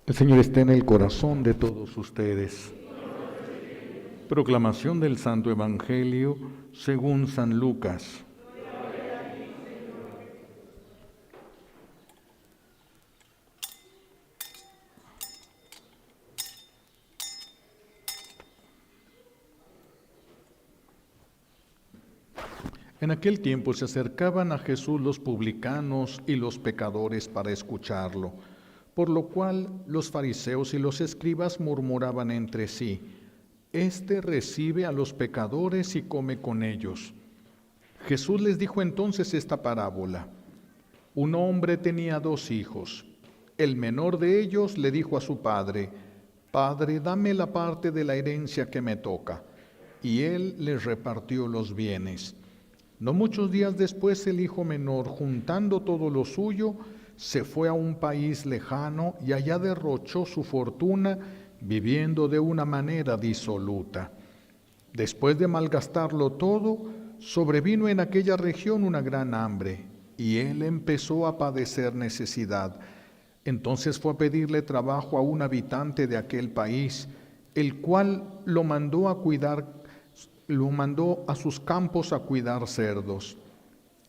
El Señor está en el corazón de todos ustedes. Proclamación del Santo Evangelio según San Lucas. En aquel tiempo se acercaban a Jesús los publicanos y los pecadores para escucharlo, por lo cual los fariseos y los escribas murmuraban entre sí: Este recibe a los pecadores y come con ellos. Jesús les dijo entonces esta parábola: Un hombre tenía 2 hijos. El menor de ellos le dijo a su padre: Padre, dame la parte de la herencia que me toca. Y él les repartió los bienes. No muchos días después, el hijo menor, juntando todo lo suyo, se fue a un país lejano y allá derrochó su fortuna, viviendo de una manera disoluta. Después de malgastarlo todo, sobrevino en aquella región una gran hambre, y él empezó a padecer necesidad. Entonces fue a pedirle trabajo a un habitante de aquel país, el cual lo mandó a sus campos a cuidar cerdos.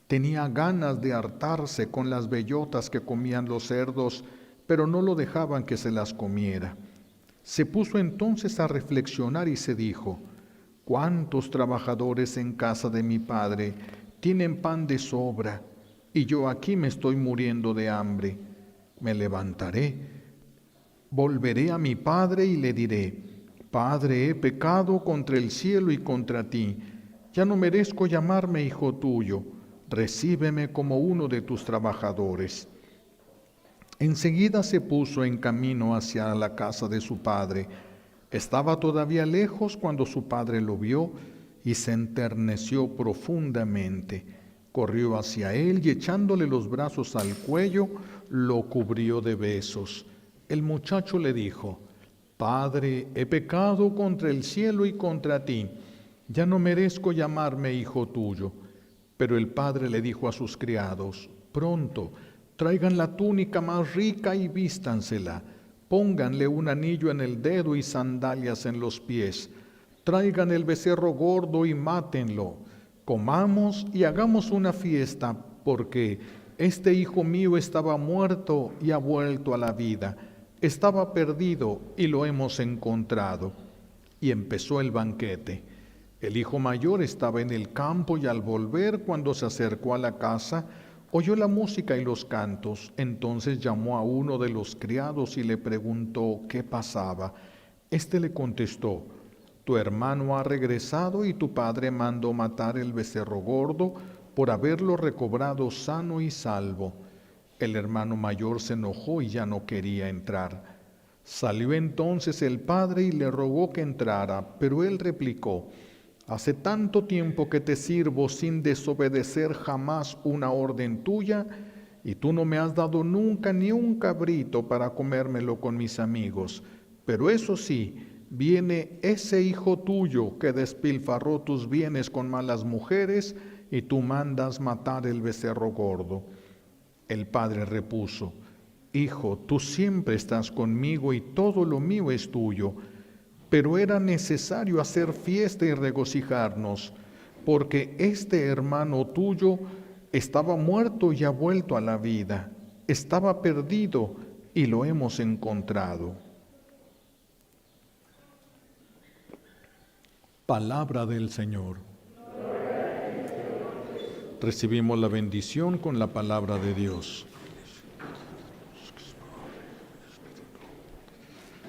Tenía ganas de hartarse con las bellotas que comían los cerdos, pero no lo dejaban que se las comiera. Se puso entonces a reflexionar y se dijo: ¿Cuántos trabajadores en casa de mi padre tienen pan de sobra, y yo aquí me estoy muriendo de hambre? Me levantaré, volveré a mi padre y le diré: Padre, he pecado contra el cielo y contra ti. Ya no merezco llamarme hijo tuyo. Recíbeme como uno de tus trabajadores. Enseguida se puso en camino hacia la casa de su padre. Estaba todavía lejos cuando su padre lo vio y se enterneció profundamente. Corrió hacia él y echándole los brazos al cuello, lo cubrió de besos. El muchacho le dijo: Padre, he pecado contra el cielo y contra ti. Ya no merezco llamarme hijo tuyo. Pero el padre le dijo a sus criados: Pronto, traigan la túnica más rica y vístansela. Pónganle un anillo en el dedo y sandalias en los pies. Traigan el becerro gordo y mátenlo. Comamos y hagamos una fiesta, porque este hijo mío estaba muerto y ha vuelto a la vida. Estaba perdido y lo hemos encontrado. Y empezó el banquete. El hijo mayor estaba en el campo y al volver, cuando se acercó a la casa, oyó la música y los cantos. Entonces llamó a uno de los criados y le preguntó qué pasaba. Este le contestó: Tu hermano ha regresado y tu padre mandó matar el becerro gordo por haberlo recobrado sano y salvo. El hermano mayor se enojó y ya no quería entrar. Salió entonces el padre y le rogó que entrara, pero él replicó: Hace tanto tiempo que te sirvo sin desobedecer jamás una orden tuya, y tú no me has dado nunca ni un cabrito para comérmelo con mis amigos. Pero eso sí, viene ese hijo tuyo que despilfarró tus bienes con malas mujeres, y tú mandas matar el becerro gordo. El padre repuso: Hijo, tú siempre estás conmigo y todo lo mío es tuyo. Pero era necesario hacer fiesta y regocijarnos, porque este hermano tuyo estaba muerto y ha vuelto a la vida. Estaba perdido y lo hemos encontrado. Palabra del Señor. Recibimos la bendición con la palabra de Dios.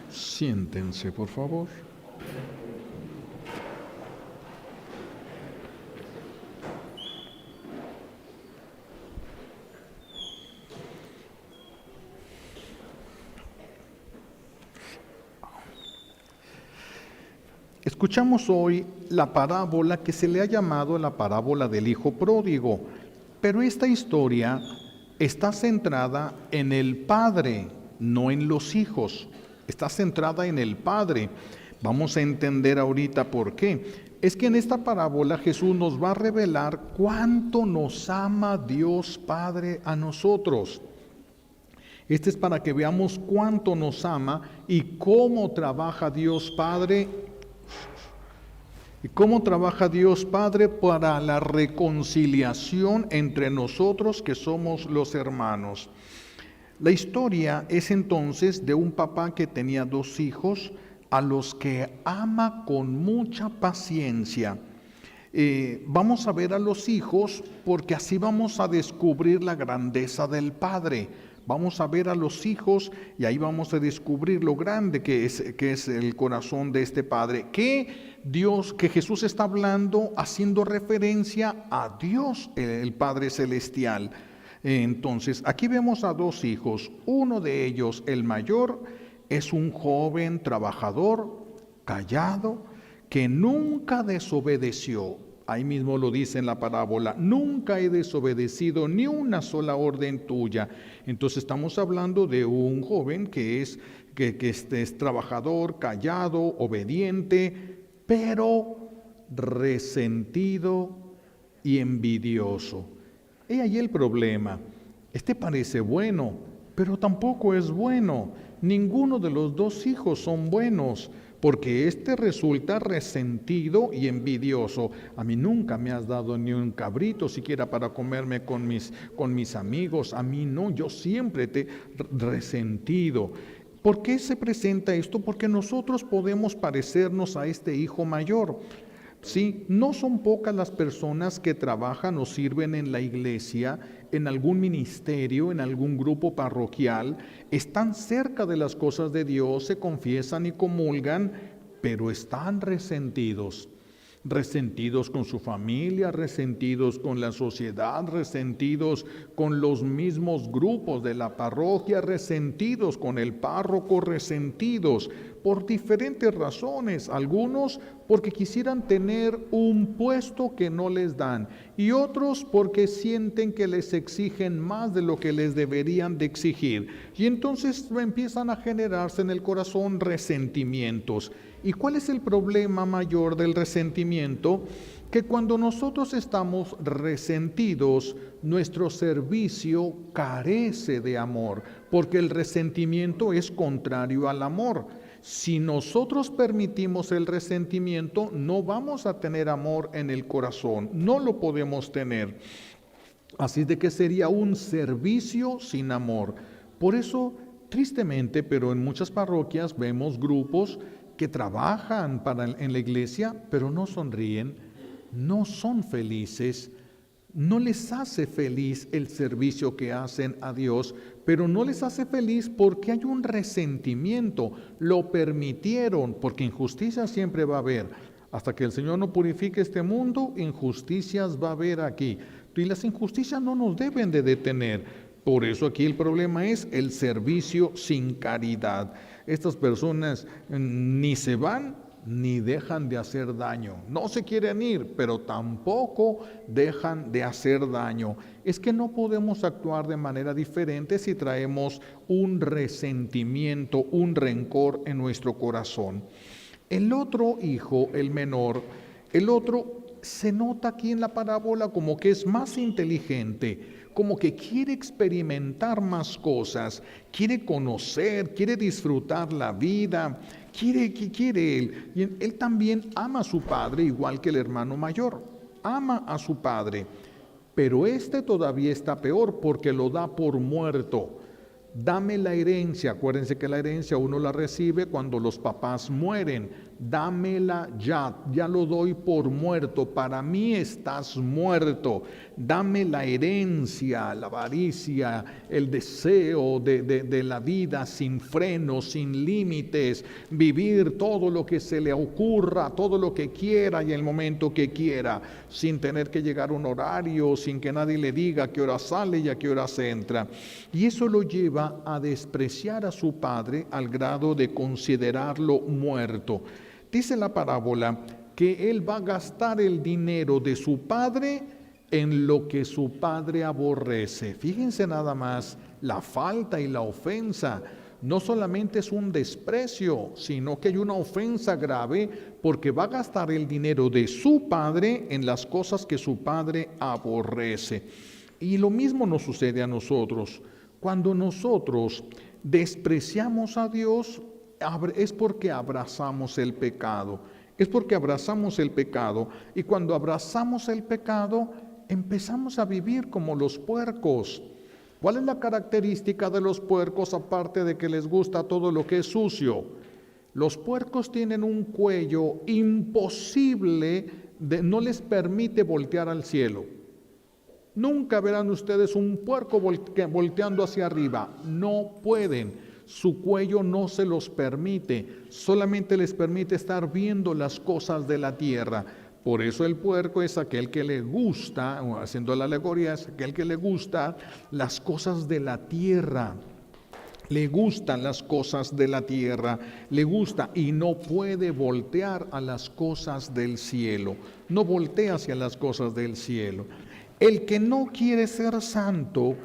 Siéntense, por favor. Escuchamos hoy la parábola que se le ha llamado la parábola del hijo pródigo, pero esta historia está centrada en el padre, no en los hijos. Está centrada en el Padre. Vamos a entender ahorita por qué. Es que en esta parábola Jesús nos va a revelar cuánto nos ama Dios Padre a nosotros. Este es para que veamos cuánto nos ama y cómo trabaja Dios Padre. ¿Y cómo trabaja Dios Padre para la reconciliación entre nosotros que somos los hermanos? La historia es entonces de un papá que tenía 2 hijos a los que ama con mucha paciencia. Vamos a ver a los hijos porque así vamos a descubrir la grandeza del Padre. Vamos a ver a los hijos y ahí vamos a descubrir lo grande que es el corazón de este Padre. Que Jesús está hablando, haciendo referencia a Dios, el Padre Celestial. Entonces, aquí vemos a 2 hijos. Uno de ellos, el mayor, es un joven trabajador, callado, que nunca desobedeció. Ahí mismo lo dice en la parábola, nunca he desobedecido ni una sola orden tuya. Entonces estamos hablando de un joven que es trabajador, callado, obediente, pero resentido y envidioso. He ahí el problema. Este parece bueno, pero tampoco es bueno. Ninguno de los 2 hijos son buenos, porque este resulta resentido y envidioso. A mí nunca me has dado ni un cabrito siquiera para comerme con mis amigos. A mí no, yo siempre te he resentido. ¿Por qué se presenta esto? Porque nosotros podemos parecernos a este hijo mayor. Sí, no son pocas las personas que trabajan o sirven en la iglesia, en algún ministerio, en algún grupo parroquial, están cerca de las cosas de Dios, se confiesan y comulgan, pero están resentidos. Resentidos con su familia, resentidos con la sociedad, resentidos con los mismos grupos de la parroquia, resentidos con el párroco, resentidos por diferentes razones. Algunos porque quisieran tener un puesto que no les dan y otros porque sienten que les exigen más de lo que les deberían de exigir. Y entonces empiezan a generarse en el corazón resentimientos. ¿Y cuál es el problema mayor del resentimiento? Que cuando nosotros estamos resentidos, nuestro servicio carece de amor, porque el resentimiento es contrario al amor. Si nosotros permitimos el resentimiento, no vamos a tener amor en el corazón, no lo podemos tener. Así de que sería un servicio sin amor. Por eso, tristemente, pero en muchas parroquias vemos grupos que trabajan en la iglesia, pero no sonríen, no son felices, no les hace feliz el servicio que hacen a Dios, pero no les hace feliz porque hay un resentimiento, lo permitieron, porque injusticia siempre va a haber. Hasta que el Señor no purifique este mundo, injusticias va a haber aquí. Y las injusticias no nos deben de detener. Por eso aquí el problema es el servicio sin caridad. Estas personas ni se van ni dejan de hacer daño. No se quieren ir, pero tampoco dejan de hacer daño. Es que no podemos actuar de manera diferente si traemos un resentimiento, un rencor en nuestro corazón. El otro hijo, el menor, el otro se nota aquí en la parábola como que es más inteligente, como que quiere experimentar más cosas, quiere conocer, quiere disfrutar la vida, quiere él. Y él también ama a su padre igual que el hermano mayor, ama a su padre, pero este todavía está peor porque lo da por muerto. Dame la herencia, acuérdense que la herencia uno la recibe cuando los papás mueren, dámela ya lo doy por muerto, para mí estás muerto, dame la herencia, la avaricia, el deseo de la vida sin frenos, sin límites, vivir todo lo que se le ocurra, todo lo que quiera y el momento que quiera, sin tener que llegar a un horario, sin que nadie le diga a qué hora sale y a qué hora se entra. Y eso lo lleva a despreciar a su padre al grado de considerarlo muerto. Dice la parábola que él va a gastar el dinero de su padre en lo que su padre aborrece. Fíjense nada más la falta y la ofensa. No solamente es un desprecio, sino que hay una ofensa grave porque va a gastar el dinero de su padre en las cosas que su padre aborrece. Y lo mismo nos sucede a nosotros. Cuando nosotros despreciamos a Dios, es porque abrazamos el pecado. Es porque abrazamos el pecado. Y cuando abrazamos el pecado, empezamos a vivir como los puercos. ¿Cuál es la característica de los puercos aparte de que les gusta todo lo que es sucio? Los puercos tienen un cuello imposible, no les permite voltear al cielo. Nunca verán ustedes un puerco volteando hacia arriba. No pueden. Su cuello no se los permite. Solamente les permite estar viendo las cosas de la tierra. Por eso el puerco es aquel que le gusta, haciendo la alegoría, es aquel que le gusta las cosas de la tierra. Le gustan las cosas de la tierra, le gusta y no puede voltear a las cosas del cielo. No voltea hacia las cosas del cielo. El que no quiere ser santo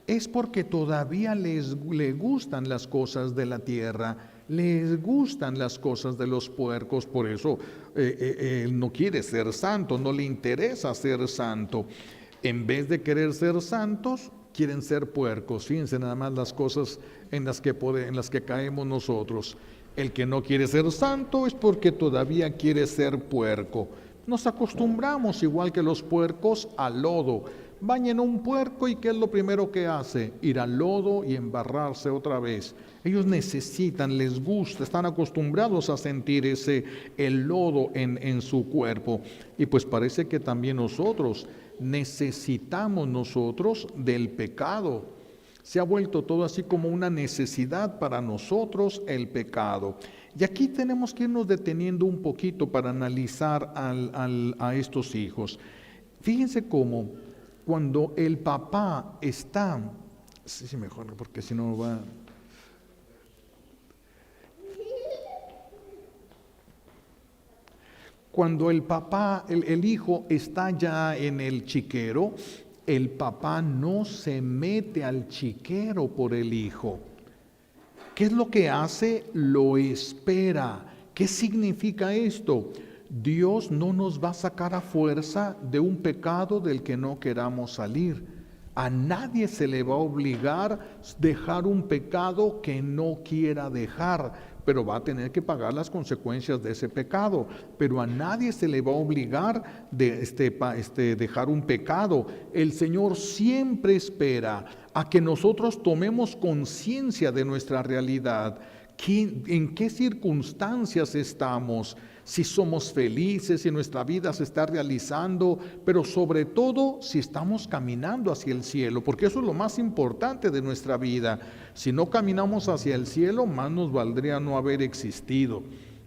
es porque todavía le gustan las cosas de la tierra, les gustan las cosas de los puercos, por eso él no quiere ser santo, no le interesa ser santo. En vez de querer ser santos, quieren ser puercos. Fíjense nada más las cosas en las que caemos nosotros. El que no quiere ser santo es porque todavía quiere ser puerco. Nos acostumbramos, igual que los puercos, al lodo. Bañen un puerco y ¿qué es lo primero que hace? Ir al lodo y embarrarse otra vez. Ellos necesitan, les gusta, están acostumbrados a sentir el lodo en su cuerpo. Y pues parece que también nosotros necesitamos del pecado. Se ha vuelto todo así como una necesidad para nosotros el pecado. Y aquí tenemos que irnos deteniendo un poquito para analizar a estos hijos. Fíjense cómo cuando el papá está, sí, mejor, porque si no va. Cuando el papá, el hijo está ya en el chiquero, el papá no se mete al chiquero por el hijo. ¿Qué es lo que hace? Lo espera. ¿Qué significa esto? Dios no nos va a sacar a fuerza de un pecado del que no queramos salir. A nadie se le va a obligar a dejar un pecado que no quiera dejar, pero va a tener que pagar las consecuencias de ese pecado. Pero a nadie se le va a obligar de dejar un pecado. El Señor siempre espera a que nosotros tomemos conciencia de nuestra realidad. ¿En qué circunstancias estamos? Si somos felices, si nuestra vida se está realizando, pero sobre todo si estamos caminando hacia el cielo, porque eso es lo más importante de nuestra vida. Si no caminamos hacia el cielo, más nos valdría no haber existido.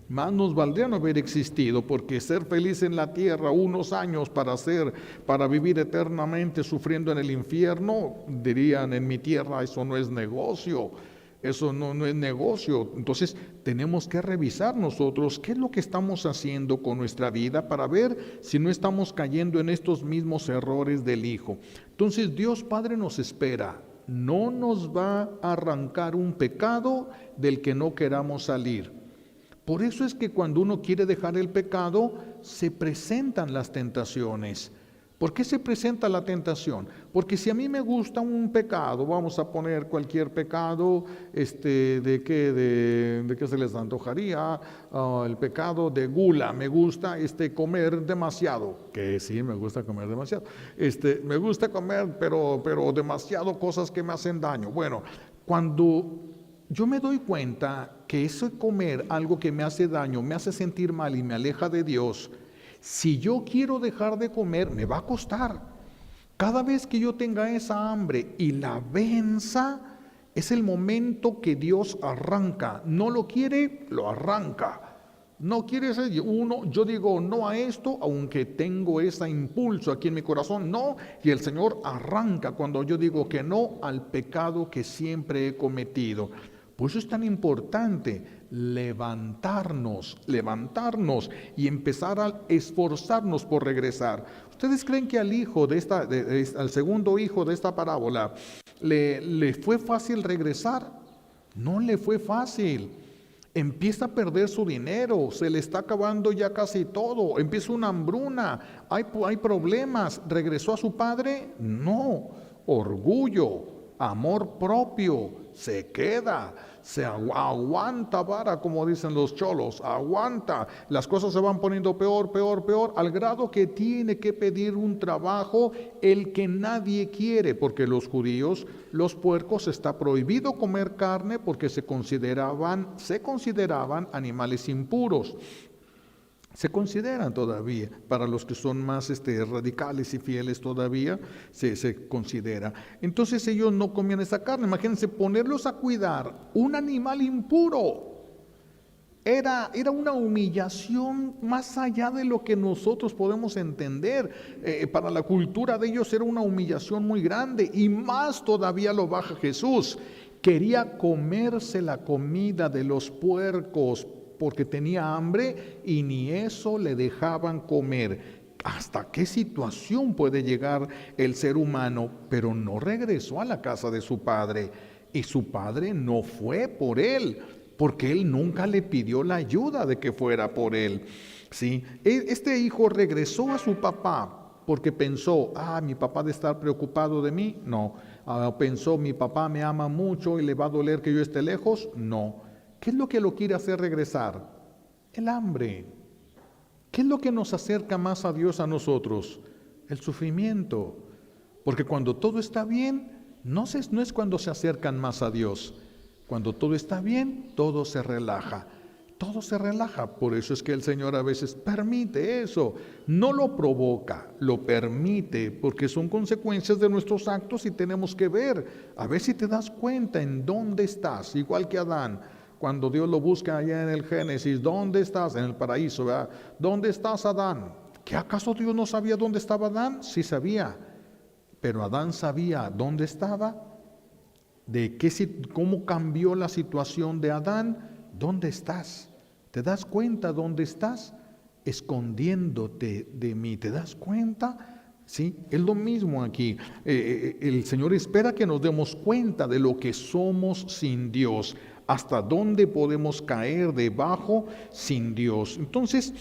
Más nos valdría no haber existido, porque ser feliz en la tierra unos años para vivir eternamente sufriendo en el infierno, dirían en mi tierra, eso no es negocio. Eso no es negocio. Entonces tenemos que revisar nosotros qué es lo que estamos haciendo con nuestra vida para ver si no estamos cayendo en estos mismos errores del hijo. Entonces Dios Padre nos espera. No nos va a arrancar un pecado del que no queramos salir. Por eso es que cuando uno quiere dejar el pecado, se presentan las tentaciones. ¿Por qué se presenta la tentación? Porque si a mí me gusta un pecado, vamos a poner cualquier pecado, ¿de qué se les antojaría? El pecado de gula, me gusta comer demasiado, que sí, me gusta comer demasiado. Me gusta comer, pero demasiado cosas que me hacen daño. Bueno, cuando yo me doy cuenta que eso de comer algo que me hace daño, me hace sentir mal y me aleja de Dios, si yo quiero dejar de comer, me va a costar. Cada vez que yo tenga esa hambre y la venza, es el momento que Dios arranca. No lo quiere, lo arranca. No quiere ser yo digo no a esto, aunque tengo ese impulso aquí en mi corazón, no. Y el Señor arranca cuando yo digo que no al pecado que siempre he cometido. Por eso es tan importante levantarnos y empezar a esforzarnos por regresar. ¿Ustedes creen que al segundo hijo de esta parábola le fue fácil regresar? No le fue fácil. Empieza a perder su dinero, se le está acabando ya casi todo, empieza una hambruna, hay problemas. ¿Regresó a su padre? No. Orgullo. amor propio, se queda, aguanta vara, como dicen los cholos, aguanta. Las cosas se van poniendo peor, peor, peor, al grado que tiene que pedir un trabajo el que nadie quiere, porque los judíos, los puercos, está prohibido comer carne porque se consideraban animales impuros. Se consideran todavía, para los que son más radicales y fieles todavía, se considera. Entonces ellos no comían esa carne. Imagínense, ponerlos a cuidar un animal impuro. Era una humillación más allá de lo que nosotros podemos entender. Para la cultura de ellos era una humillación muy grande, y más todavía lo baja Jesús. Quería comerse la comida de los puercos porque tenía hambre y ni eso le dejaban comer. ¿Hasta qué situación puede llegar el ser humano? Pero no regresó a la casa de su padre, y su padre no fue por él, porque él nunca le pidió la ayuda de que fuera por él. ¿Sí? Este hijo regresó a su papá porque pensó, mi papá ha de estar preocupado de mí. No. Pensó, mi papá me ama mucho y le va a doler que yo esté lejos. No. ¿Qué es lo que lo quiere hacer regresar? El hambre. ¿Qué es lo que nos acerca más a Dios a nosotros? El sufrimiento. Porque cuando todo está bien, no es cuando se acercan más a Dios. Cuando todo está bien, todo se relaja. Todo se relaja. Por eso es que el Señor a veces permite eso. No lo provoca, lo permite, porque son consecuencias de nuestros actos y tenemos que ver. A ver si te das cuenta en dónde estás, igual que Adán. Cuando Dios lo busca allá en el Génesis, ¿dónde estás? En el paraíso, ¿verdad? ¿Dónde estás, Adán? ¿Qué acaso Dios no sabía dónde estaba Adán? Sí sabía, pero Adán sabía dónde estaba, cómo cambió la situación de Adán. ¿Dónde estás? ¿Te das cuenta dónde estás? Escondiéndote de mí. ¿Te das cuenta? Sí, es lo mismo aquí. El Señor espera que nos demos cuenta de lo que somos sin Dios. Hasta dónde podemos caer debajo sin Dios. Entonces,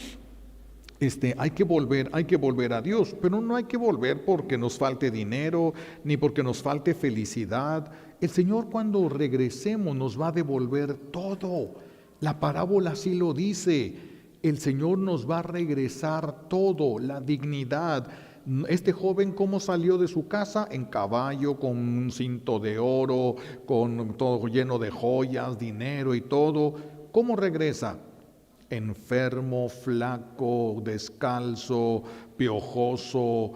hay que volver a Dios, pero no hay que volver porque nos falte dinero, ni porque nos falte felicidad. El Señor, cuando regresemos, nos va a devolver todo. La parábola así lo dice. El Señor nos va a regresar todo, la dignidad. Este joven, ¿cómo salió de su casa? En caballo, con un cinto de oro, con todo lleno de joyas, dinero y todo. ¿Cómo regresa? Enfermo, flaco, descalzo, piojoso,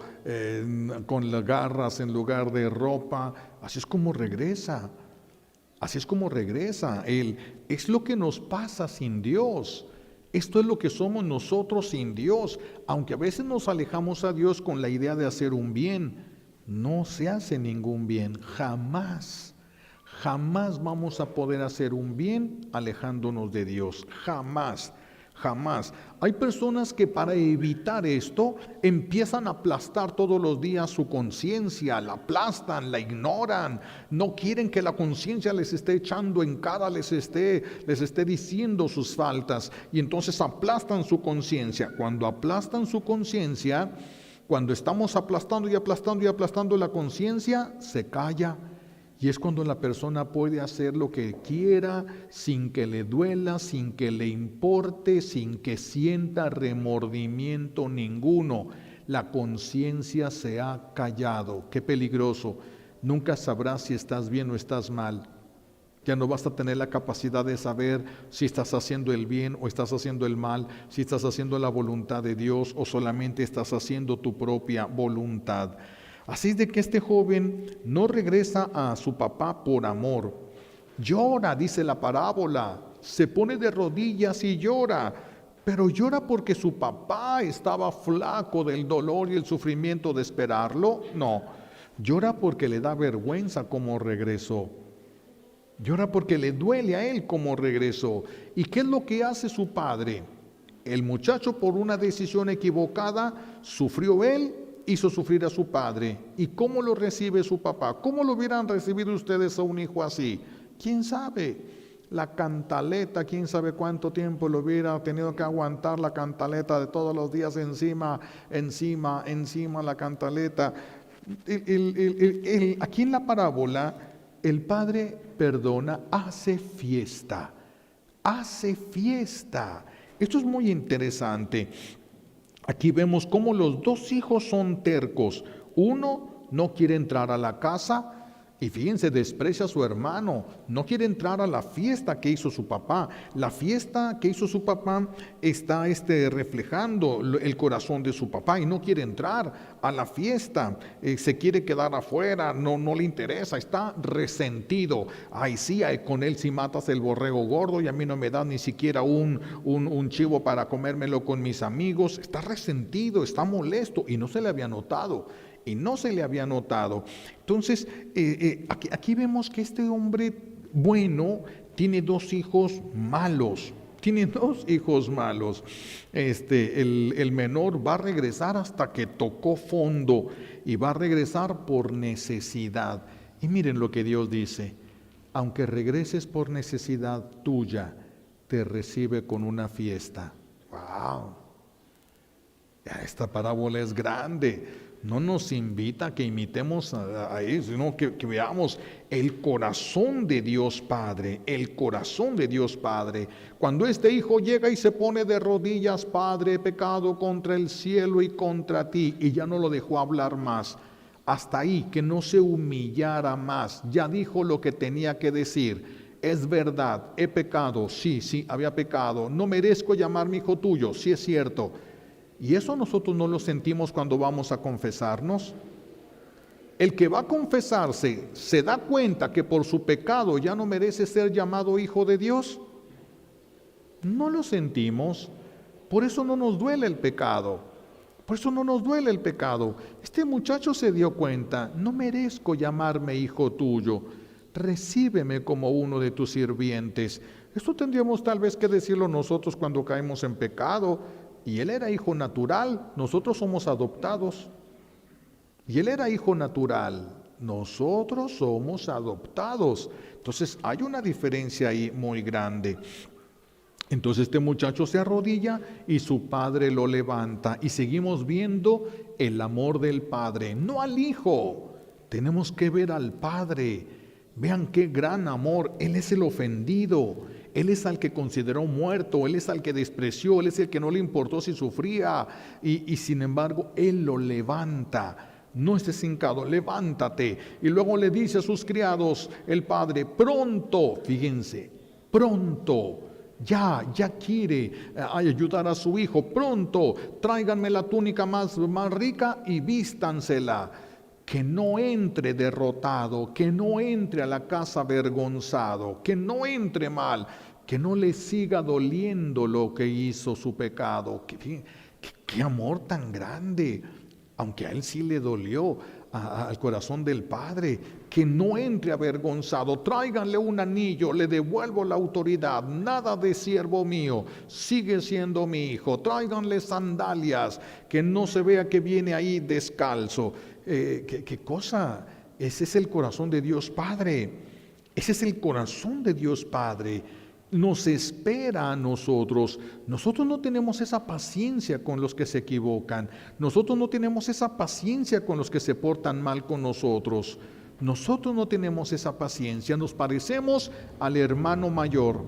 con las garras en lugar de ropa. Así es como regresa. Así es como regresa Él. Es lo que nos pasa sin Dios. Esto es lo que somos nosotros sin Dios. Aunque a veces nos alejamos a Dios con la idea de hacer un bien, no se hace ningún bien. Jamás, jamás vamos a poder hacer un bien alejándonos de Dios. Jamás. Jamás. Hay personas que para evitar esto empiezan a aplastar todos los días su conciencia, la aplastan, la ignoran, no quieren que la conciencia les esté echando en cara, les esté diciendo sus faltas, y entonces aplastan su conciencia. Cuando aplastan su conciencia, cuando estamos aplastando y aplastando y aplastando la conciencia, se calla. Y es cuando la persona puede hacer lo que quiera sin que le duela, sin que le importe, sin que sienta remordimiento ninguno. La conciencia se ha callado. Qué peligroso. Nunca sabrás si estás bien o estás mal. Ya no vas a tener la capacidad de saber si estás haciendo el bien o estás haciendo el mal, si estás haciendo la voluntad de Dios o solamente estás haciendo tu propia voluntad. Así es de que este joven no regresa a su papá por amor. Llora, dice la parábola, se pone de rodillas y llora, pero llora porque su papá estaba flaco del dolor y el sufrimiento de esperarlo. No, llora porque le da vergüenza cómo regresó. Llora porque le duele a él cómo regresó. ¿Y qué es lo que hace su padre? El muchacho, por una decisión equivocada, sufrió él, hizo sufrir a su padre. ¿Y cómo lo recibe su papá? ¿Cómo lo hubieran recibido ustedes a un hijo así? ¿Quién sabe? La cantaleta, quién sabe cuánto tiempo lo hubiera tenido que aguantar la cantaleta de todos los días encima la cantaleta. Aquí en la parábola el padre perdona, hace fiesta. Hace fiesta. Esto es muy interesante. Aquí vemos cómo los dos hijos son tercos. Uno no quiere entrar a la casa y fíjense, desprecia a su hermano. No quiere entrar a la fiesta que hizo su papá. La fiesta que hizo su papá está reflejando el corazón de su papá y no quiere entrar a la fiesta. Se quiere quedar afuera, no le interesa, está resentido. Ay, sí, con él sí matas el borrego gordo y a mí no me das ni siquiera un chivo para comérmelo con mis amigos. Está resentido, está molesto y no se le había notado. Entonces, aquí vemos que este hombre bueno tiene dos hijos malos. El menor va a regresar hasta que tocó fondo y va a regresar por necesidad. Y miren lo que Dios dice: aunque regreses por necesidad tuya, te recibe con una fiesta. ¡Wow! Esta parábola es grande. No nos invita a que imitemos a él, sino que veamos el corazón de Dios Padre, el corazón de Dios Padre. Cuando este hijo llega y se pone de rodillas: Padre, he pecado contra el cielo y contra ti, y ya no lo dejó hablar más. Hasta ahí, que no se humillara más, ya dijo lo que tenía que decir. Es verdad, he pecado, sí, había pecado, no merezco llamarme hijo tuyo, sí es cierto. Y eso nosotros no lo sentimos cuando vamos a confesarnos. El que va a confesarse se da cuenta que por su pecado ya no merece ser llamado hijo de Dios. No lo sentimos. Por eso no nos duele el pecado. Este muchacho se dio cuenta: no merezco llamarme hijo tuyo. Recíbeme como uno de tus sirvientes. Esto tendríamos tal vez que decirlo nosotros cuando caemos en pecado. Y él era hijo natural, nosotros somos adoptados. Entonces hay una diferencia ahí muy grande. Entonces este muchacho se arrodilla y su padre lo levanta. Y seguimos viendo el amor del padre, no al hijo. Tenemos que ver al padre. Vean qué gran amor. Él es el ofendido. Él es al que consideró muerto, Él es al que despreció, Él es el que no le importó si sufría, y sin embargo Él lo levanta. No estés hincado, levántate. Y luego le dice a sus criados el padre: pronto, fíjense, pronto, ya quiere ayudar a su hijo. Pronto, tráiganme la túnica más rica y vístansela. Que no entre derrotado, que no entre a la casa avergonzado, que no entre mal, que no le siga doliendo lo que hizo su pecado. Qué amor tan grande, aunque a él sí le dolió, al corazón del padre. Que no entre avergonzado. Tráiganle un anillo, le devuelvo la autoridad. Nada de siervo mío, sigue siendo mi hijo. Tráiganle sandalias, que no se vea que viene ahí descalzo. ¿Qué cosa? Ese es el corazón de Dios Padre. Ese es el corazón de Dios Padre. Nos espera a nosotros. Nosotros no tenemos esa paciencia con los que se equivocan. Nosotros no tenemos esa paciencia con los que se portan mal con nosotros. Nosotros no tenemos esa paciencia. Nos parecemos al hermano mayor.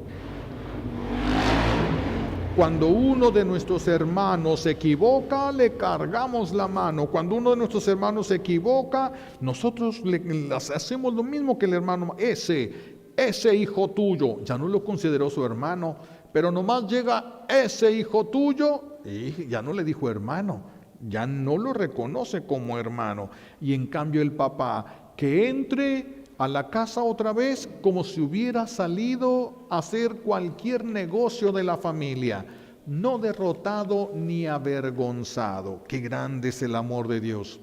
Cuando uno de nuestros hermanos se equivoca, le cargamos la mano. Cuando uno de nuestros hermanos se equivoca, nosotros hacemos lo mismo que el hermano. Ese hijo tuyo, ya no lo consideró su hermano, pero nomás llega ese hijo tuyo y ya no le dijo hermano, ya no lo reconoce como hermano. Y en cambio el papá, que entre a la casa otra vez como si hubiera salido a hacer cualquier negocio de la familia, no derrotado ni avergonzado. Qué grande es el amor de Dios.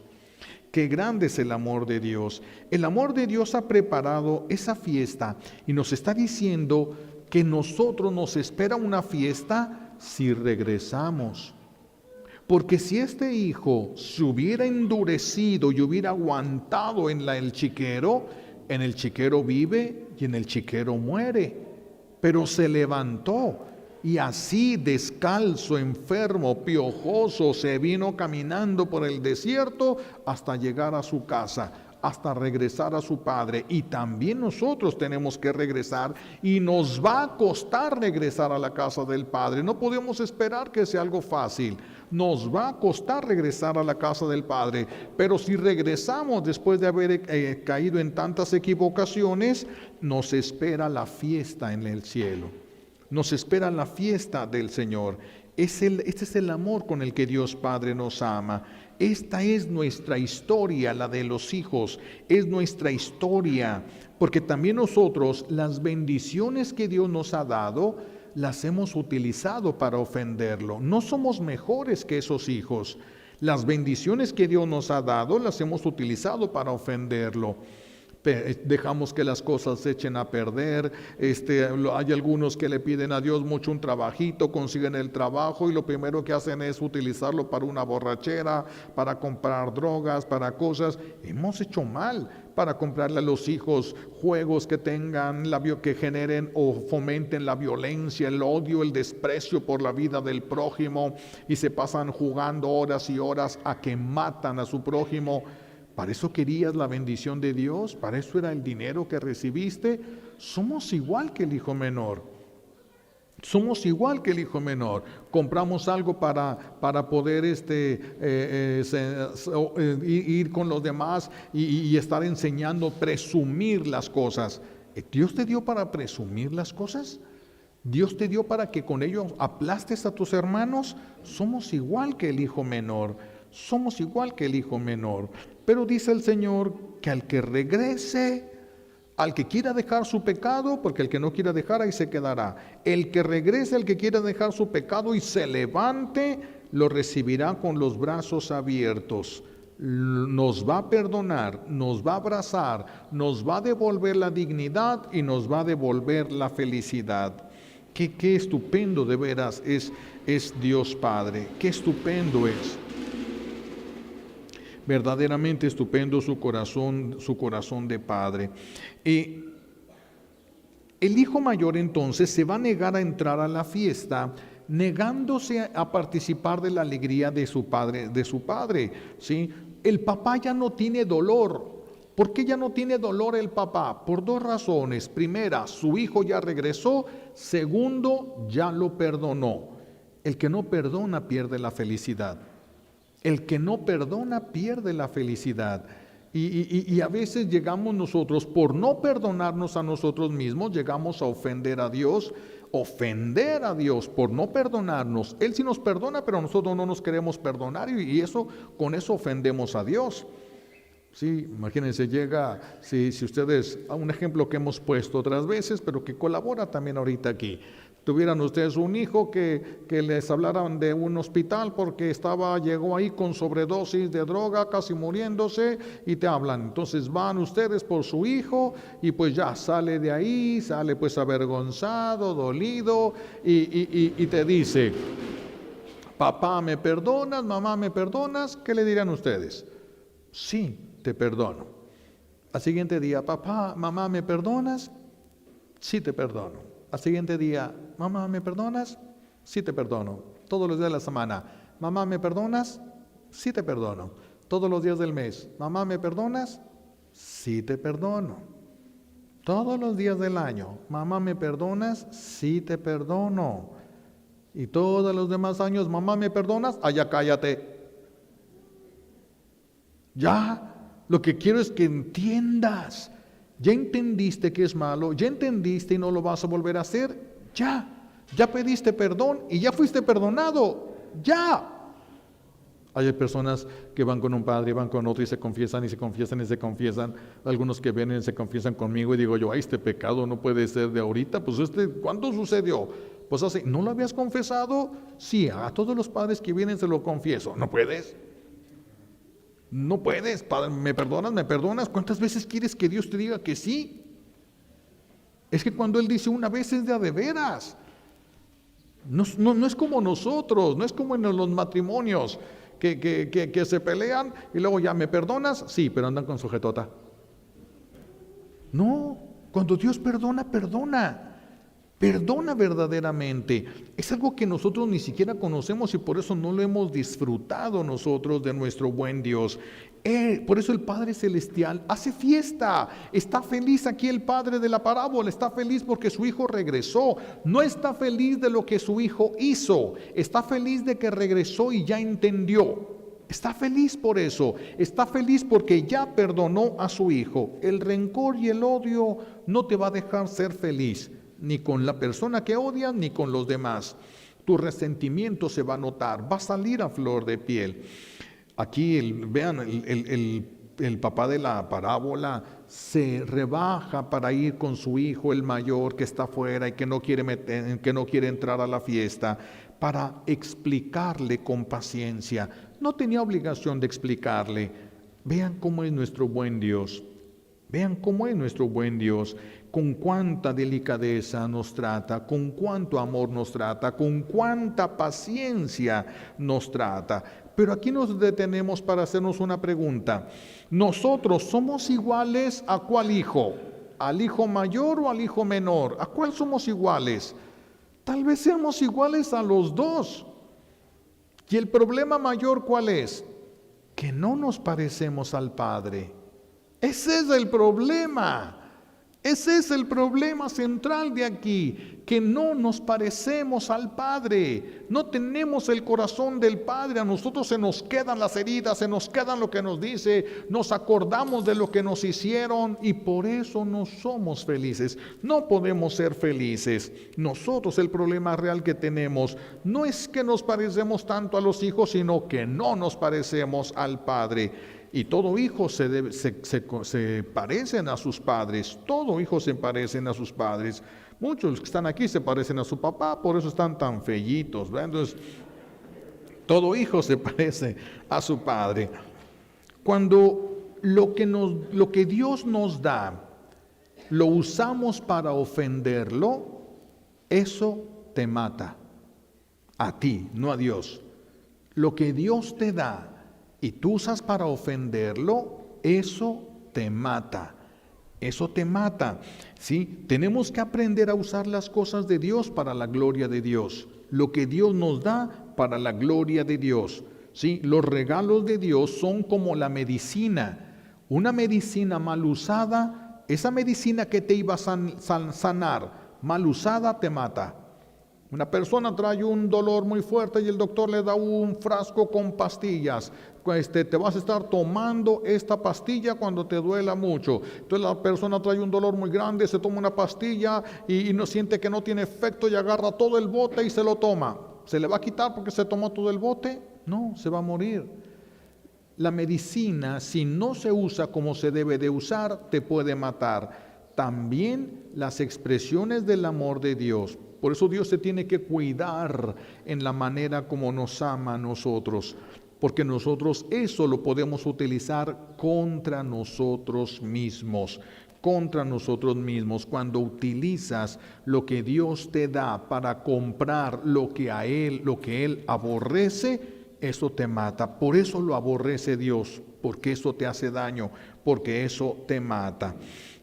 Qué grande es el amor de Dios. El amor de Dios ha preparado esa fiesta y nos está diciendo que nosotros nos espera una fiesta si regresamos. Porque si este hijo se hubiera endurecido y hubiera aguantado en el chiquero vive y en el chiquero muere. Pero se levantó y así, descalzo, enfermo, piojoso, se vino caminando por el desierto hasta llegar a su casa. hasta regresar a su Padre. Y también nosotros tenemos que regresar y nos va a costar regresar a la casa del Padre. No podemos esperar que sea algo fácil. Nos va a costar regresar a la casa del Padre. Pero si regresamos después de haber caído en tantas equivocaciones, nos espera la fiesta en el cielo. Nos espera la fiesta del Señor. Este es el amor con el que Dios Padre nos ama. Esta es nuestra historia, la de los hijos. Es nuestra historia, porque también nosotros las bendiciones que Dios nos ha dado, las hemos utilizado para ofenderlo. No somos mejores que esos hijos. Las bendiciones que Dios nos ha dado, las hemos utilizado para ofenderlo. Dejamos que las cosas se echen a perder. Hay algunos que le piden a Dios mucho un trabajito, consiguen el trabajo y lo primero que hacen es utilizarlo para una borrachera, para comprar drogas, para cosas. Hemos hecho mal para comprarle a los hijos juegos que tengan que generen o fomenten la violencia, el odio, el desprecio por la vida del prójimo, y se pasan jugando horas y horas a que matan a su prójimo. ¿Para eso querías la bendición de Dios? ¿Para eso era el dinero que recibiste? Somos igual que el hijo menor. Somos igual que el hijo menor. Compramos algo para poder ir con los demás y estar enseñando, presumir las cosas. ¿Dios te dio para presumir las cosas? ¿Dios te dio para que con ello aplastes a tus hermanos? Somos igual que el hijo menor. Somos igual que el hijo menor. Pero dice el Señor que al que regrese, al que quiera dejar su pecado, porque el que no quiera dejar ahí se quedará. El que regrese, el que quiera dejar su pecado y se levante, lo recibirá con los brazos abiertos. Nos va a perdonar, nos va a abrazar, nos va a devolver la dignidad y nos va a devolver la felicidad. Qué estupendo de veras es Dios Padre, qué estupendo es. Verdaderamente estupendo su corazón de padre. El hijo mayor entonces se va a negar a entrar a la fiesta, negándose a participar de la alegría de su padre, ¿sí? El papá ya no tiene dolor. ¿Por qué ya no tiene dolor el papá? Por dos razones. Primera, su hijo ya regresó. Segundo, ya lo perdonó. El que no perdona pierde la felicidad. El que no perdona pierde la felicidad. Y a veces llegamos nosotros, por no perdonarnos a nosotros mismos, llegamos a ofender a Dios. Ofender a Dios por no perdonarnos. Él sí nos perdona, pero nosotros no nos queremos perdonar y con eso ofendemos a Dios. Sí, imagínense, si ustedes, a un ejemplo que hemos puesto otras veces, pero que colabora también ahorita aquí. Tuvieran ustedes un hijo que les hablaran de un hospital porque llegó ahí con sobredosis de droga, casi muriéndose, y te hablan. Entonces van ustedes por su hijo y pues ya sale de ahí, sale pues avergonzado, dolido y te dice: papá, ¿me perdonas? Mamá, ¿me perdonas? ¿Qué le dirán ustedes? Sí, te perdono. Al siguiente día: papá, mamá, ¿me perdonas? Sí, te perdono. Al siguiente día: mamá, ¿me perdonas? Sí, te perdono. Todos los días de la semana: mamá, ¿me perdonas? Sí, te perdono. Todos los días del mes: mamá, ¿me perdonas? Sí, te perdono. Todos los días del año: mamá, ¿me perdonas? Sí, te perdono. Y todos los demás años: mamá, ¿me perdonas? Ya cállate. Ya, lo que quiero es que entiendas. Ya entendiste que es malo, ya entendiste y no lo vas a volver a hacer. Ya pediste perdón y ya fuiste perdonado. Ya. Hay personas que van con un padre, van con otro y se confiesan y se confiesan y se confiesan. Algunos que vienen y se confiesan conmigo y digo yo: este pecado no puede ser de ahorita. Pues ¿cuándo sucedió? Pues así. ¿No lo habías confesado? Sí, a todos los padres que vienen se lo confieso. ¿No puedes? No puedes, Padre, ¿me perdonas? ¿Me perdonas? ¿Cuántas veces quieres que Dios te diga que sí? Es que cuando Él dice una vez es de a de veras. No es como nosotros, no es como en los matrimonios que se pelean y luego ya: ¿me perdonas? Sí, pero andan con sujetota. No, cuando Dios perdona, perdona. Perdona verdaderamente. Es algo que nosotros ni siquiera conocemos y por eso no lo hemos disfrutado nosotros de nuestro buen Dios. Por eso el Padre Celestial hace fiesta. Está feliz aquí el Padre de la parábola. Está feliz porque su Hijo regresó. No está feliz de lo que su Hijo hizo. Está feliz de que regresó y ya entendió. Está feliz por eso. Está feliz porque ya perdonó a su Hijo. El rencor y el odio no te va a dejar ser feliz, ni con la persona que odias, ni con los demás. Tu resentimiento se va a notar, va a salir a flor de piel. Aquí, vean, el papá de la parábola se rebaja para ir con su hijo, el mayor, que está afuera y que no quiere entrar a la fiesta, para explicarle con paciencia. No tenía obligación de explicarle. Vean cómo es nuestro buen Dios. Vean cómo es nuestro buen Dios, con cuánta delicadeza nos trata, con cuánto amor nos trata, con cuánta paciencia nos trata. Pero aquí nos detenemos para hacernos una pregunta. ¿Nosotros somos iguales a cuál hijo? ¿Al hijo mayor o al hijo menor? ¿A cuál somos iguales? Tal vez seamos iguales a los dos. ¿Y el problema mayor cuál es? Que no nos parecemos al Padre. Ese es el problema. Ese es el problema central de aquí, que no nos parecemos al Padre, no tenemos el corazón del Padre. A nosotros se nos quedan las heridas, se nos quedan lo que nos dice, nos acordamos de lo que nos hicieron y por eso no somos felices, no podemos ser felices. Nosotros el problema real que tenemos no es que nos parecemos tanto a los hijos, sino que no nos parecemos al Padre. Y todo hijo se parecen a sus padres, todo hijo se parecen a sus padres. Muchos que están aquí se parecen a su papá, por eso están tan fellitos, ¿verdad? Entonces, todo hijo se parece a su padre. Cuando lo que Dios nos da, lo usamos para ofenderlo, eso te mata. A ti, no a Dios. Lo que Dios te da y tú usas para ofenderlo, eso te mata. Eso te mata. ¿Sí? Tenemos que aprender a usar las cosas de Dios para la gloria de Dios. Lo que Dios nos da para la gloria de Dios. ¿Sí? Los regalos de Dios son como la medicina. Una medicina mal usada, esa medicina que te iba a sanar, mal usada te mata. Una persona trae un dolor muy fuerte y el doctor le da un frasco con pastillas. Te vas a estar tomando esta pastilla cuando te duela mucho. Entonces la persona trae un dolor muy grande, se toma una pastilla y no siente que no tiene efecto y agarra todo el bote y se lo toma. ¿Se le va a quitar porque se tomó todo el bote? No, se va a morir. La medicina, si no se usa como se debe de usar, te puede matar. También las expresiones del amor de Dios. Por eso Dios se tiene que cuidar en la manera como nos ama a nosotros, porque nosotros eso lo podemos utilizar contra nosotros mismos, cuando utilizas lo que Dios te da para comprar lo que Él aborrece, eso te mata. Por eso lo aborrece Dios, porque eso te hace daño, porque eso te mata.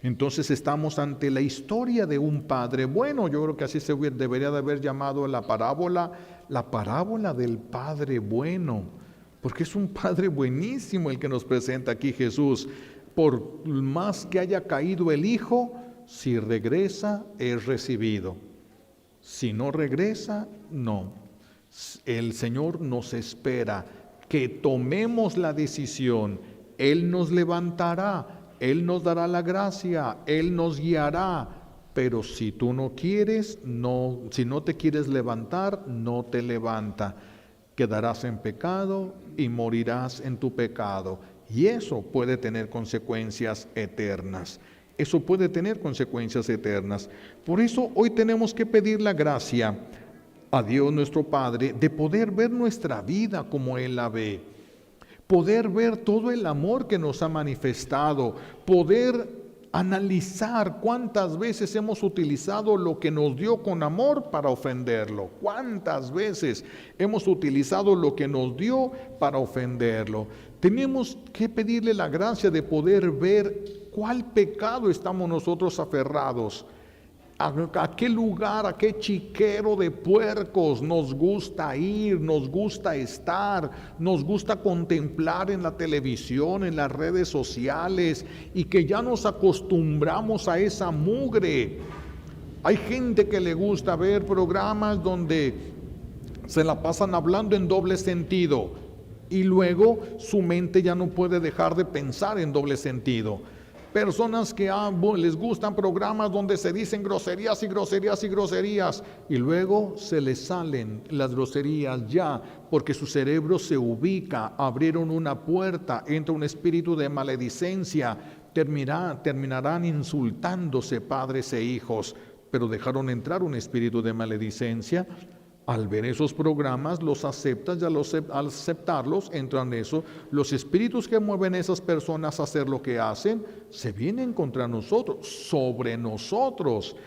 Entonces estamos ante la historia de un padre bueno. Yo creo que así se debería de haber llamado la parábola del padre bueno, porque es un padre buenísimo el que nos presenta aquí Jesús. Por más que haya caído el hijo, si regresa es recibido. Si no regresa, no. El Señor nos espera que tomemos la decisión. Él nos levantará. Él nos dará la gracia, Él nos guiará, pero si tú no quieres, si no te quieres levantar, no te levanta. Quedarás en pecado y morirás en tu pecado. Y eso puede tener consecuencias eternas. Eso puede tener consecuencias eternas. Por eso hoy tenemos que pedir la gracia a Dios nuestro Padre de poder ver nuestra vida como Él la ve. Poder ver todo el amor que nos ha manifestado, poder analizar cuántas veces hemos utilizado lo que nos dio con amor para ofenderlo, cuántas veces hemos utilizado lo que nos dio para ofenderlo. Tenemos que pedirle la gracia de poder ver cuál pecado estamos nosotros aferrados. a qué lugar, a qué chiquero de puercos nos gusta ir, nos gusta estar, nos gusta contemplar en la televisión, en las redes sociales, y que ya nos acostumbramos a esa mugre. Hay gente que le gusta ver programas donde se la pasan hablando en doble sentido y luego su mente ya no puede dejar de pensar en doble sentido. Personas que les gustan programas donde se dicen groserías y groserías y groserías y luego se les salen las groserías ya porque su cerebro se ubica, abrieron una puerta, entra un espíritu de maledicencia, terminarán insultándose padres e hijos, pero dejaron entrar un espíritu de maledicencia. Al ver esos programas los aceptas y al aceptarlos entran eso. Los espíritus que mueven a esas personas a hacer lo que hacen se vienen contra nosotros, sobre nosotros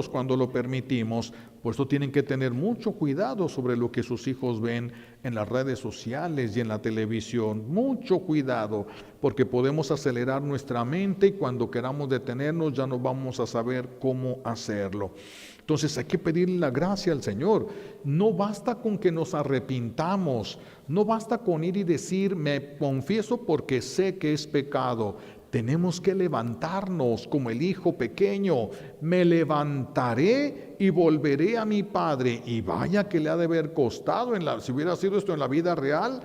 cuando lo permitimos. Por eso tienen que tener mucho cuidado sobre lo que sus hijos ven en las redes sociales y en la televisión. Mucho cuidado, porque podemos acelerar nuestra mente y cuando queramos detenernos ya no vamos a saber cómo hacerlo. Entonces hay que pedirle la gracia al Señor. No basta con que nos arrepintamos, no basta con ir y decir, me confieso porque sé que es pecado. Tenemos que levantarnos como el hijo pequeño. Me levantaré y volveré a mi padre. Y vaya que le ha de haber costado, si hubiera sido esto en la vida real,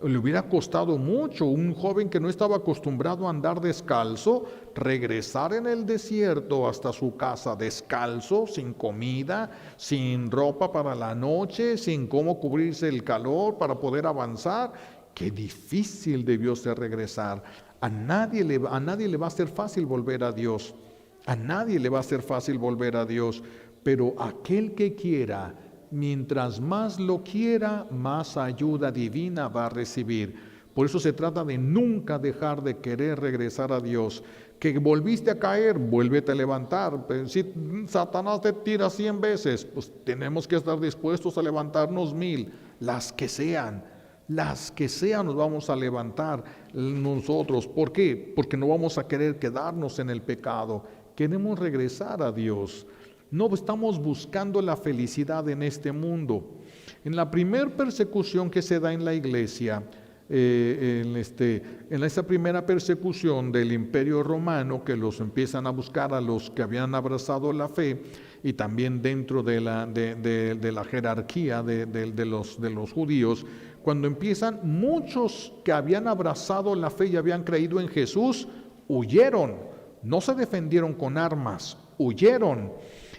le hubiera costado mucho. Un joven que no estaba acostumbrado a andar descalzo, regresar en el desierto hasta su casa descalzo, sin comida, sin ropa para la noche, sin cómo cubrirse el calor para poder avanzar. Qué difícil debió ser regresar. A nadie le va a ser fácil volver a Dios. A nadie le va a ser fácil volver a Dios. Pero aquel que quiera, mientras más lo quiera, más ayuda divina va a recibir. Por eso se trata de nunca dejar de querer regresar a Dios. Que volviste a caer, vuélvete a levantar. Si Satanás te tira 100 veces, pues tenemos que estar dispuestos a levantarnos 1000, las que sean nos vamos a levantar nosotros. ¿Por qué? Porque no vamos a querer quedarnos en el pecado. Queremos regresar a Dios. No estamos buscando la felicidad en este mundo. En la primera persecución que se da en la iglesia, en esta primera persecución del Imperio Romano, que los empiezan a buscar a los que habían abrazado la fe, y también dentro de la jerarquía de los judíos, cuando empiezan, muchos que habían abrazado la fe y habían creído en Jesús, huyeron, no se defendieron con armas, huyeron.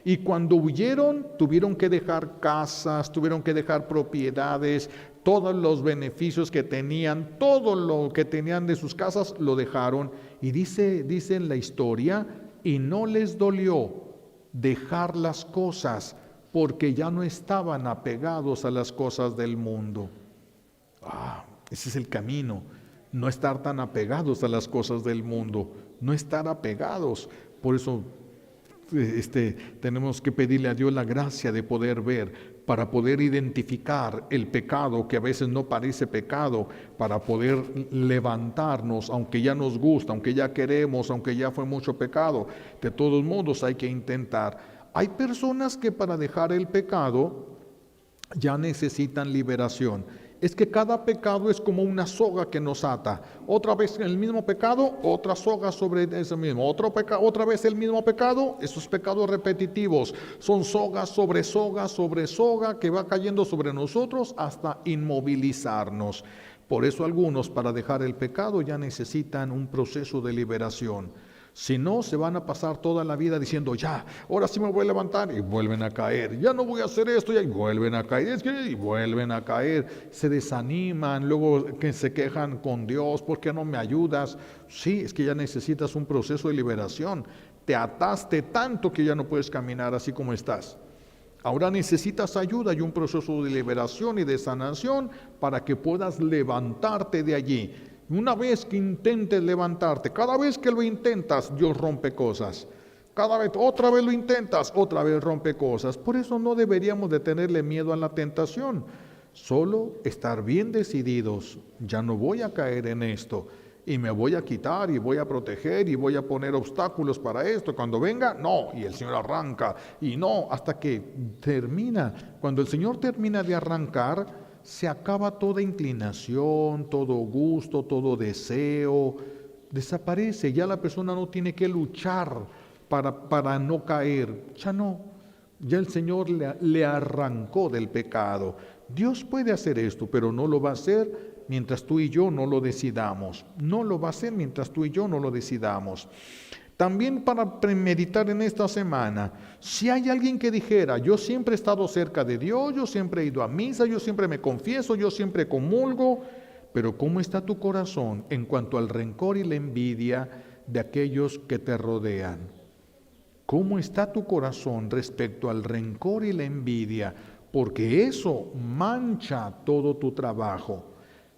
Y cuando huyeron, tuvieron que dejar casas, tuvieron que dejar propiedades, todos los beneficios que tenían, todo lo que tenían de sus casas, lo dejaron. Y dice en la historia, y no les dolió dejar las cosas, porque ya no estaban apegados a las cosas del mundo. Ese es el camino, no estar tan apegados a las cosas del mundo, no estar apegados. Por eso tenemos que pedirle a Dios la gracia de poder ver, para poder identificar el pecado que a veces no parece pecado, para poder levantarnos, aunque ya nos gusta, aunque ya queremos, aunque ya fue mucho pecado. De todos modos hay que intentar. Hay personas que para dejar el pecado ya necesitan liberación. Es que cada pecado es como una soga que nos ata. Otra vez el mismo pecado, otra soga sobre ese mismo. Otra vez el mismo pecado, esos pecados repetitivos. Son soga sobre soga sobre soga que va cayendo sobre nosotros hasta inmovilizarnos. Por eso algunos para dejar el pecado ya necesitan un proceso de liberación. Si no, se van a pasar toda la vida diciendo, ya, ahora sí me voy a levantar, y vuelven a caer. Ya no voy a hacer esto, y vuelven a caer, y vuelven a caer. Se desaniman, luego que se quejan con Dios, ¿por qué no me ayudas? Sí, es que ya necesitas un proceso de liberación. Te ataste tanto que ya no puedes caminar así como estás. Ahora necesitas ayuda y un proceso de liberación y de sanación para que puedas levantarte de allí. Una vez que intentes levantarte, cada vez que lo intentas, Dios rompe cosas. Otra vez lo intentas, otra vez rompe cosas. Por eso no deberíamos de tenerle miedo a la tentación. Solo estar bien decididos, ya no voy a caer en esto. y me voy a quitar y voy a proteger y voy a poner obstáculos para esto. Cuando venga, no, y el Señor arranca y no, hasta que termina. Cuando el Señor termina de arrancar, se acaba toda inclinación, todo gusto, todo deseo, desaparece. Ya la persona no tiene que luchar para no caer, ya no. Ya el Señor le arrancó del pecado. Dios puede hacer esto, pero no lo va a hacer mientras tú y yo no lo decidamos. No lo va a hacer mientras tú y yo no lo decidamos. También para meditar en esta semana, si hay alguien que dijera, yo siempre he estado cerca de Dios, yo siempre he ido a misa, yo siempre me confieso, yo siempre comulgo, pero ¿cómo está tu corazón en cuanto al rencor y la envidia de aquellos que te rodean? ¿Cómo está tu corazón respecto al rencor y la envidia? Porque eso mancha todo tu trabajo.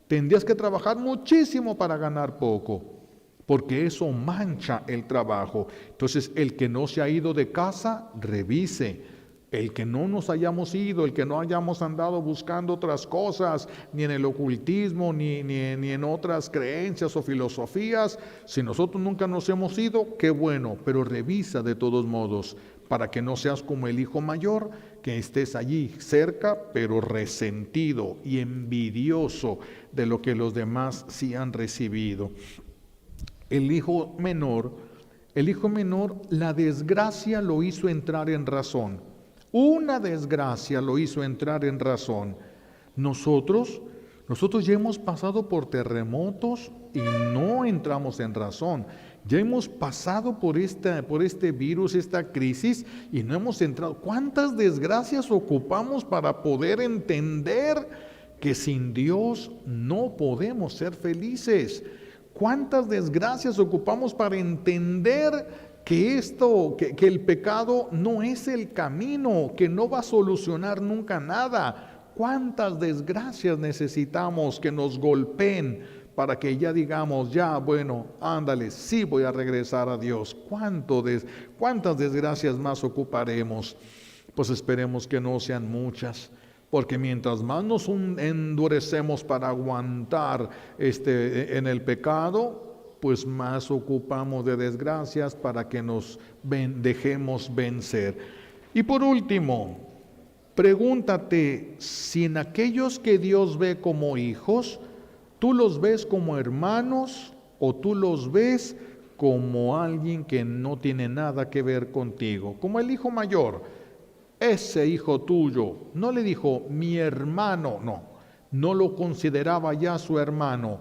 Tendrías que trabajar muchísimo para ganar poco, porque eso mancha el trabajo. Entonces, el que no se ha ido de casa, revise. El que no nos hayamos ido, el que no hayamos andado buscando otras cosas, ni en el ocultismo, ni en otras creencias o filosofías, si nosotros nunca nos hemos ido, qué bueno, pero revisa de todos modos, para que no seas como el hijo mayor, que estés allí cerca, pero resentido y envidioso de lo que los demás sí han recibido. El hijo menor, la desgracia lo hizo entrar en razón. Una desgracia lo hizo entrar en razón. Nosotros ya hemos pasado por terremotos y no entramos en razón. Ya hemos pasado por este virus, esta crisis, y no hemos entrado. ¿Cuántas desgracias ocupamos para poder entender que sin Dios no podemos ser felices? ¿Cuántas desgracias ocupamos para entender que el pecado no es el camino, que no va a solucionar nunca nada? ¿Cuántas desgracias necesitamos que nos golpeen para que ya digamos, ya bueno, ándale, sí voy a regresar a Dios? ¿Cuántas desgracias más ocuparemos? Pues esperemos que no sean muchas, porque mientras más nos endurecemos para aguantar en el pecado, pues más ocupamos de desgracias para que nos dejemos vencer. Y por último, pregúntate si en aquellos que Dios ve como hijos, tú los ves como hermanos o tú los ves como alguien que no tiene nada que ver contigo, como el hijo mayor. Ese hijo tuyo, no le dijo mi hermano, no lo consideraba ya su hermano,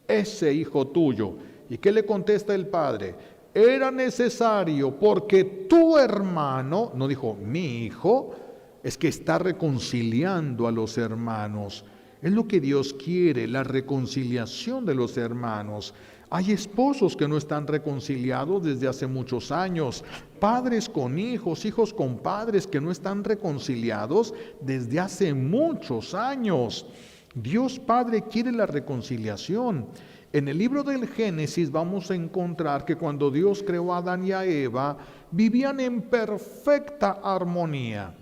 ese hijo tuyo. ¿Y qué le contesta el padre? Era necesario porque tu hermano, no dijo mi hijo, es que está reconciliando a los hermanos. Es lo que Dios quiere, la reconciliación de los hermanos. Hay esposos que no están reconciliados desde hace muchos años, padres con hijos, hijos con padres que no están reconciliados desde hace muchos años. Dios Padre quiere la reconciliación. En el libro del Génesis vamos a encontrar que cuando Dios creó a Adán y a Eva, vivían en perfecta armonía.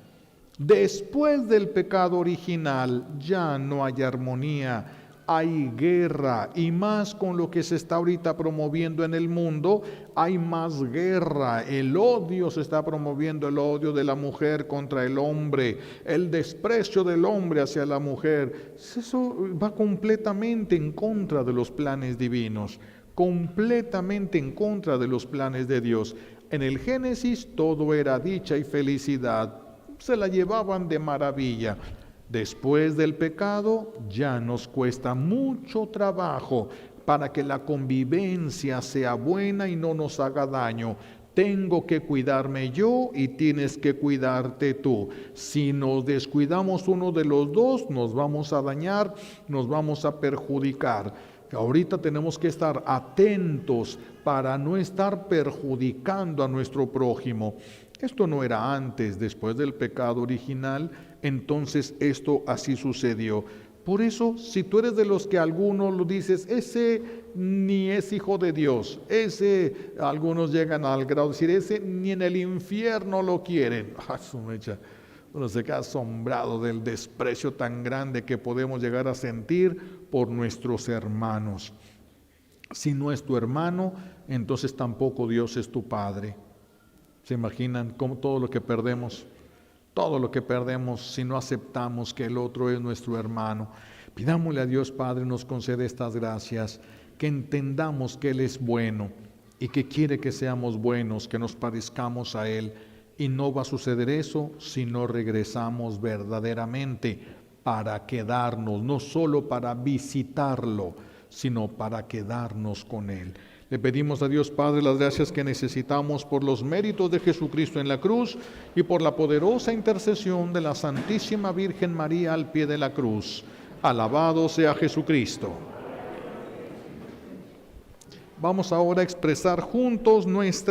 Después del pecado original ya no hay armonía, hay guerra, y más con lo que se está ahorita promoviendo en el mundo, hay más guerra. El odio se está promoviendo, el odio de la mujer contra el hombre, el desprecio del hombre hacia la mujer. Eso va completamente en contra de los planes divinos, completamente en contra de los planes de Dios. En el Génesis todo era dicha y felicidad, se la llevaban de maravilla. Después del pecado ya nos cuesta mucho trabajo para que la convivencia sea buena y no nos haga daño. Tengo que cuidarme yo y tienes que cuidarte tú. Si nos descuidamos uno de los dos, nos vamos a dañar, nos vamos a perjudicar. Ahorita tenemos que estar atentos para no estar perjudicando a nuestro prójimo. Esto no era antes, después del pecado original, entonces esto así sucedió. Por eso, si tú eres de los que algunos lo dices, ese ni es hijo de Dios, ese, algunos llegan al grado de decir, ese ni en el infierno lo quieren. Uno se queda asombrado del desprecio tan grande que podemos llegar a sentir por nuestros hermanos. Si no es tu hermano, entonces tampoco Dios es tu Padre. ¿Se imaginan cómo todo lo que perdemos? Todo lo que perdemos si no aceptamos que el otro es nuestro hermano. Pidámosle a Dios Padre nos concede estas gracias, que entendamos que Él es bueno y que quiere que seamos buenos, que nos parezcamos a Él. Y no va a suceder eso si no regresamos verdaderamente para quedarnos, no solo para visitarlo, sino para quedarnos con Él. Le pedimos a Dios Padre las gracias que necesitamos por los méritos de Jesucristo en la cruz y por la poderosa intercesión de la Santísima Virgen María al pie de la cruz. Alabado sea Jesucristo. Vamos ahora a expresar juntos nuestra